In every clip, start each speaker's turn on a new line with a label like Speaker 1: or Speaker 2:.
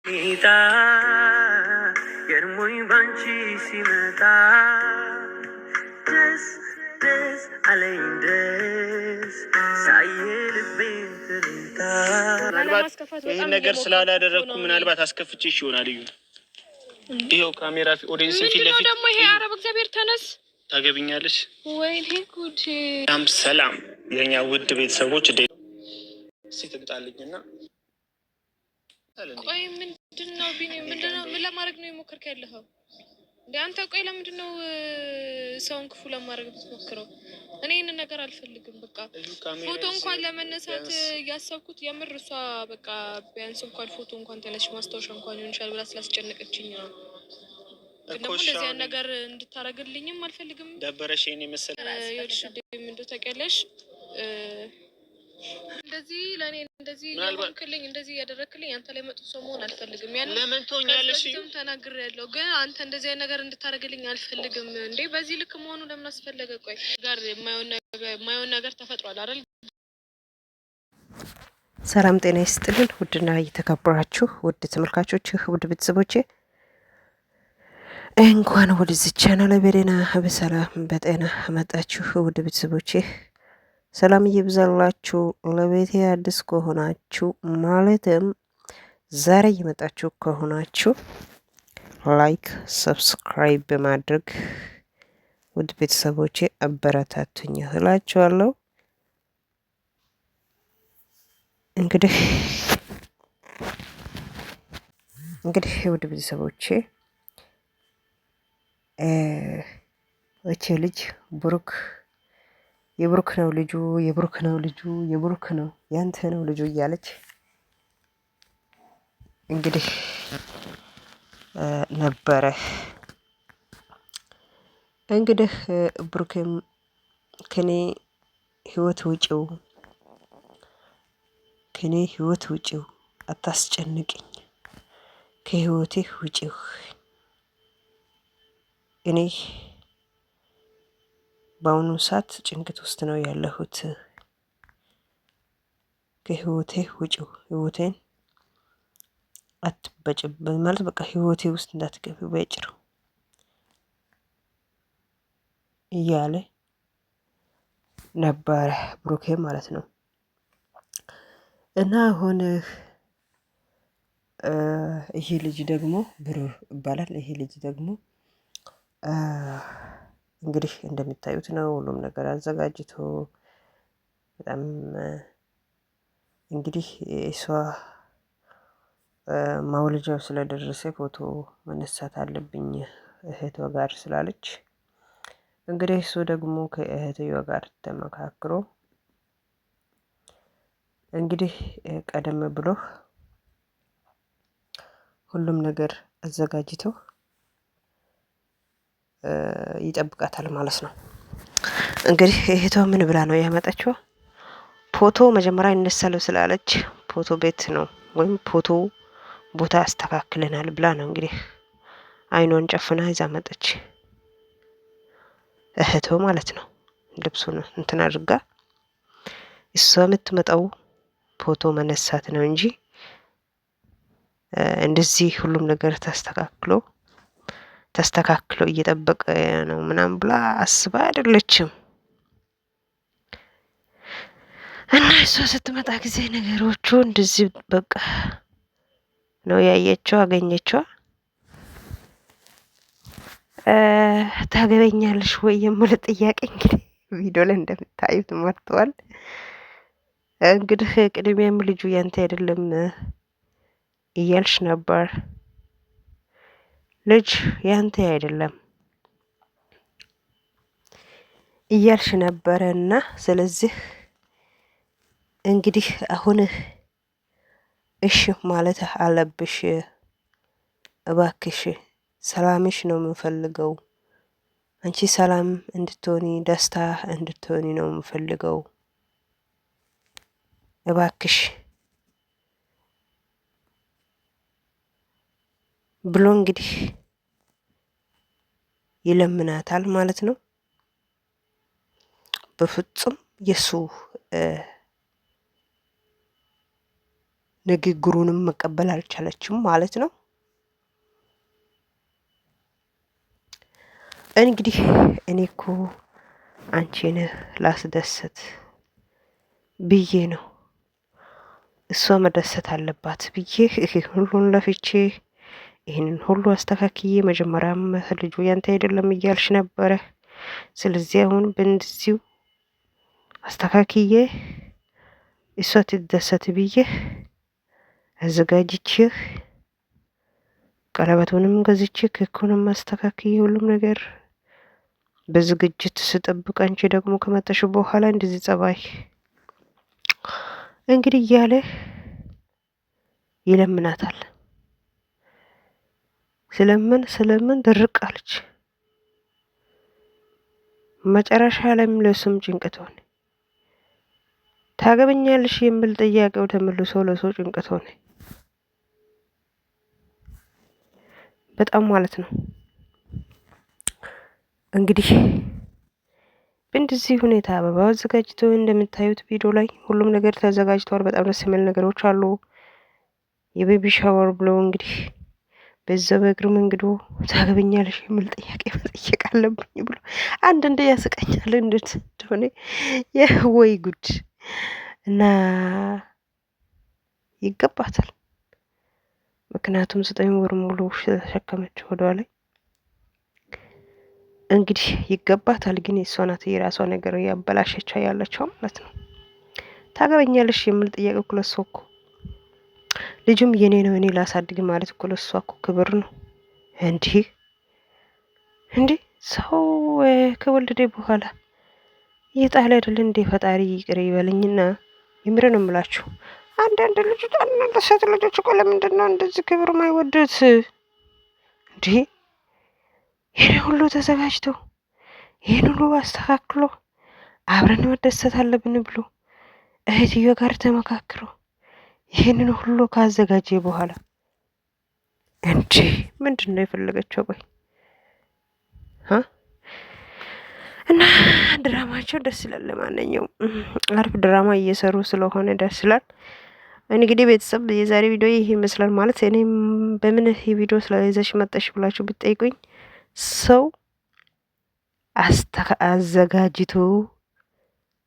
Speaker 1: ጌታ ገርሞኝ ባንቺ ሲመጣ ደስ ደስ አለኝ ደስ ሳየ ልቤን ትርታ። ምናልባት ይህን ነገር ስላላደረግኩ ምናልባት አስከፍቼሽ ይሆናል። እዩ ይኸው ካሜራ ኦዲየንስ ፊት ለፊት ደግሞ ይሄ አረብ እግዚአብሔር ተነስ ታገብኛለሽ ወይኔ ጉድ። ሰላም የኛ ውድ ቤተሰቦች ሲትምጣልኝና ቆይ ምንድነው ቢኒ ምንድነው ምን ለማድረግ ነው የሞከርክ ያለኸው እንዴ አንተ? ቆይ ለምንድነው ሰውን ክፉ ለማድረግ የምትሞክረው? እኔ ይሄን ነገር አልፈልግም። በቃ ፎቶ እንኳን ለመነሳት ያሰብኩት የምር እሷ በቃ ቢያንስ እንኳን ፎቶ እንኳን ተነሽ ማስታወሻ እንኳን ይሆንሻል ብላ ስላስጨነቀችኝ ነው። ግን ደግሞ እንደዚህ ነገር እንድታረግልኝም አልፈልግም። ደበረሽ የኔ መሰለ ይልሽ ምንድነው ታውቂያለሽ እንደዚህ ለኔ እንደዚህ ያልኩልኝ እንደዚህ ያደረክልኝ አንተ ላይ መጥቶ ሰው መሆን አልፈልግም። ያን ለምን ትሆኛለሽ? ተናግሬያለሁ፣ ግን አንተ እንደዚህ ነገር እንድታረግልኝ አልፈልግም። እንዴ በዚህ ልክ መሆኑ ለምን አስፈለገ? ቆይ ጋር የማይሆን ነገር ተፈጥሯል አይደል?
Speaker 2: ሰላም ጤና ይስጥልን። ውድና እየተከበራችሁ ውድ ተመልካቾች፣ ውድ ቤተሰቦቼ እንኳን ወደዚህ ቻናል በሰላም በጤና መጣችሁ። ውድ ቤተሰቦቼ ሰላም ይብዛላችሁ። ለቤቴ አዲስ ከሆናችሁ ማለትም ዛሬ እየመጣችሁ ከሆናችሁ ላይክ፣ ሰብስክራይብ በማድረግ ውድ ቤተሰቦቼ አበረታቱኝ እላችኋለሁ። እንግዲህ ውድ ቤተሰቦቼ እቺ ልጅ ብሩክ የብሩክ ነው ልጁ፣ የብሩክ ነው ልጁ፣ የብሩክ ነው ያንተ ነው ልጁ እያለች እንግዲህ ነበረ። እንግዲህ ብሩክም ከኔ ህይወት ውጪው፣ ከኔ ህይወት ውጪው፣ አታስጨንቅኝ፣ ከህይወቴ ውጪው፣ እኔ በአሁኑ ሰዓት ጭንቀት ውስጥ ነው ያለሁት። ከህይወቴ ውጪው፣ ህይወቴን አትበጭበት ማለት በቃ ህይወቴ ውስጥ እንዳትገቢ በጭሩ እያለ ነበረ ብሩኬ ማለት ነው። እና አሁን ይሄ ልጅ ደግሞ ብሩር ይባላል። ይሄ ልጅ ደግሞ እንግዲህ እንደምታዩት ነው ሁሉም ነገር አዘጋጅቶ በጣም እንግዲህ እሷ ማውለጃው ስለደረሰ ፎቶ መነሳት አለብኝ እህቷ ጋር ስላለች እንግዲህ እሱ ደግሞ ከእህትየዋ ጋር ተመካክሮ እንግዲህ ቀደም ብሎ ሁሉም ነገር አዘጋጅቶ ይጠብቃታል ማለት ነው። እንግዲህ እህቷ ምን ብላ ነው ያመጣችው? ፎቶ መጀመሪያ ይነሳለው ስላለች ፎቶ ቤት ነው ወይም ፎቶ ቦታ አስተካክለናል ብላ ነው እንግዲህ አይኗን ጨፍና ይዛ መጣች። እህቷ ማለት ነው። ልብሱን እንትን አድርጋ እሷ የምትመጣው ፎቶ መነሳት ነው እንጂ እንደዚህ ሁሉም ነገር ተስተካክሎ እየጠበቀ ነው ምናምን ብላ አስባ አይደለችም። እና እሷ ስትመጣ ጊዜ ነገሮቹ እንደዚህ በቃ ነው ያየችው፣ አገኘችው። ታገበኛለሽ ወይ የሚል ጥያቄ እንግዲህ ቪዲዮ ላይ እንደምታዩት መርጧል። እንግዲህ ቅድሚያም ልጁ ያንተ አይደለም እያልሽ ነበር። ልጅ ያንተ አይደለም እያልሽ ነበረና ስለዚህ እንግዲህ አሁን እሺ ማለት አለብሽ። እባክሽ ሰላምሽ ነው የምፈልገው። አንቺ ሰላም እንድትሆኒ ደስታ እንድትሆኒ ነው የምፈልገው። እባክሽ ብሎ እንግዲህ ይለምናታል ማለት ነው። በፍጹም የሱ ንግግሩንም መቀበል አልቻለችም ማለት ነው። እንግዲህ እኔ እኮ አንቺን ላስደሰት ብዬ ነው እሷ መደሰት አለባት ብዬ ሁሉን ለፍቼ ይህንን ሁሉ አስተካክዬ መጀመሪያም ልጁ ያንተ አይደለም እያልሽ ነበረ። ስለዚህ አሁን በእንደዚሁ አስተካክዬ እሷ ትደሰት ብዬ አዘጋጅቼህ ቀለበቱንም ገዝቼ ክኩንም አስተካክዬ ሁሉም ነገር በዝግጅት ስጠብቅ አንቺ ደግሞ ከመጣሽ በኋላ እንደዚህ ጸባይ እንግዲህ እያለ ይለምናታል። ስለምን ድርቅ አለች። መጨረሻ ላይም ለሱም ጭንቀት ሆነ። ታገበኛለሽ የሚል ጥያቄው ተመልሶ ለሰው ጭንቀት ሆነ። በጣም ማለት ነው። እንግዲህ በእንደዚህ ሁኔታ አበባው አዘጋጅቶ እንደምታዩት ቪዲዮ ላይ ሁሉም ነገር ተዘጋጅቷል። በጣም ደስ የሚል ነገሮች አሉ። የቤቢ ሻወር ብሎ እንግዲህ በዛ በእግር መንገዱ ታገበኛለሽ የሚል ጥያቄ መጠየቅ አለብኝ ብሎ አንዳንዴ ያስቀኛል። እንዴት እንደሆነ የወይ ጉድ እና ይገባታል። ምክንያቱም 9 ወር ሙሉ ተሸከመች ወዷ ላይ እንግዲህ ይገባታል። ግን የሷ ናት የራሷ ነገር ያበላሸች ያለችው ማለት ነው። ታገበኛለሽ የሚል ጥያቄ እኮ ለሷ እኮ ልጁም የኔ ነው እኔ ላሳድግ ማለት እኮ ለሷ እኮ ክብር ነው። እንዴ ሰው ከወለደ በኋላ የጣለ አይደል እንዴ? ፈጣሪ ይቅር ይበልኝና የምር ነው የምላችሁ። አንዳንድ ልጆች ሴት ልጆች እኮ ለምንድን ነው እንደዚህ ክብር ማይወዱት እንዴ? ይሄን ሁሉ ተዘጋጅቶ ይሄን ሁሉ አስተካክሎ አብረን መደሰት አለብን ብሎ እህትዮ ጋር ተመካክሮ ይሄንን ሁሉ ካዘጋጀ በኋላ እንዴ ምንድን ነው የፈለገችው? ቆይ እና ድራማቸው ደስ ይላል። ለማንኛውም አሪፍ ድራማ እየሰሩ ስለሆነ ደስ ይላል። እንግዲህ ቤተሰብ የዛሬ ቪዲዮ ይሄ ይመስላል። ማለት እኔም በምን ይሄ ቪዲዮ ስለይዘሽ መጣሽ ብላችሁ ብትጠይቁኝ ሰው አዘጋጅቶ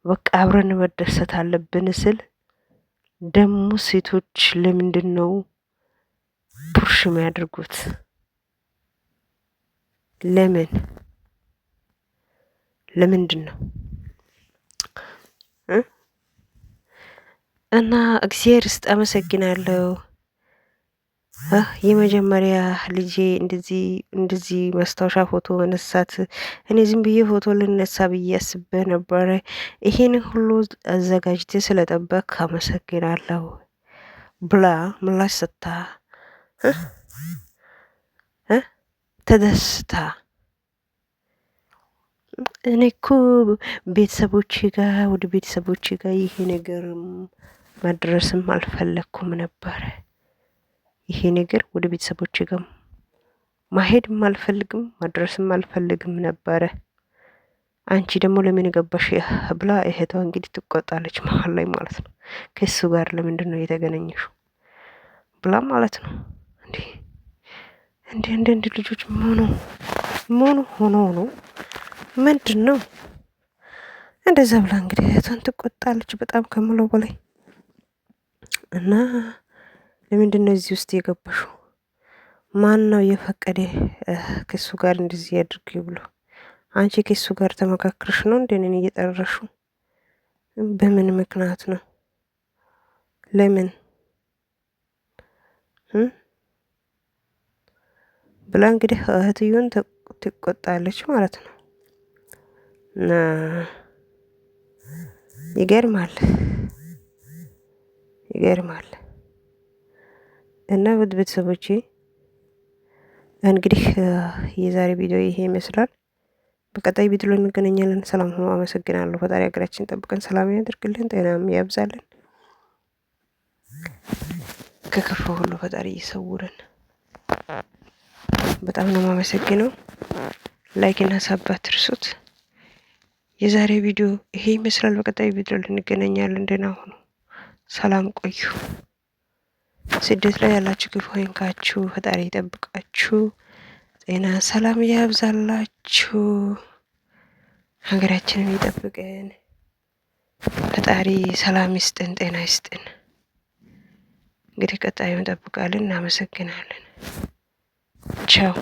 Speaker 2: በቃ አብረን መደሰት አለብን ስል ደግሞ ሴቶች ለምንድን ነው ፑሽ የሚያደርጉት? ለምንድን ነው? እና እግዚአብሔር ይስጥ። አመሰግናለሁ። የመጀመሪያ ልጄ እንደዚህ ማስታወሻ ፎቶ መነሳት እኔ ዝም ብዬ ፎቶ ልነሳ ብዬ አስቤ ነበረ። ይሄን ሁሉ አዘጋጅቴ ስለጠበቅ አመሰግናለሁ ብላ ምላሽ ሰጥታ ተደስታ እኔ እኮ ቤተሰቦቼ ጋር ወደ ቤተሰቦቼ ጋር ይሄ ነገር መድረስም አልፈለኩም ነበረ። ይሄ ነገር ወደ ቤተሰቦቼ ጋር ማሄድም አልፈልግም መድረስም አልፈልግም ነበረ። አንቺ ደግሞ ለምን ገባሽ ብላ እህቷ እንግዲህ ትቆጣለች መሀል ላይ ማለት ነው። ከሱ ጋር ለምንድን ነው የተገናኘሽው ብላ ማለት ነው። እንደ ልጆች ምን ሆኖ ነው ምንድን ነው እንደዛ ብላ እንግዲህ እህቷን ትቆጣለች በጣም ከምለው በላይ። እና ለምንድን ነው እዚህ ውስጥ የገባሽው? ማን ነው የፈቀደ ከሱ ጋር እንደዚህ ያድርግ ብሎ? አንቺ ከሱ ጋር ተመካክረሽ ነው እንደ እኔን እየጠራሽው? በምን ምክንያት ነው? ለምን ብላ እንግዲህ እህትዮን ትቆጣለች ማለት ነው። እና ይገርማል። እና ውድ ቤተሰቦቼ እንግዲህ የዛሬ ቪዲዮ ይሄ ይመስላል። በቀጣይ ቪዲዮ ላይ እንገናኛለን። ሰላም ሁኑ። አመሰግናለሁ። ፈጣሪ ሀገራችን ጠብቀን ሰላም ያድርግልን፣ ጤናም ያብዛልን፣ ከክፉ ሁሉ ፈጣሪ ይሰውረን። በጣም ነው የማመሰግነው። ላይክ እና ሳብ አትርሱት። የዛሬ ቪዲዮ ይሄ ይመስላል። በቀጣይ ቪዲዮ ላይ እንገናኛለን። ደህና ሁኑ። ሰላም ቆዩ። ስደት ላይ ያላችሁ ክፉ አይንካችሁ፣ ፈጣሪ ይጠብቃችሁ፣ ጤና ሰላም ያብዛላችሁ፣ ሀገራችንን ይጠብቀን። ፈጣሪ ሰላም ይስጥን፣ ጤና ይስጥን። እንግዲህ ቀጣዩን እንጠብቃለን። እናመሰግናለን። ቻው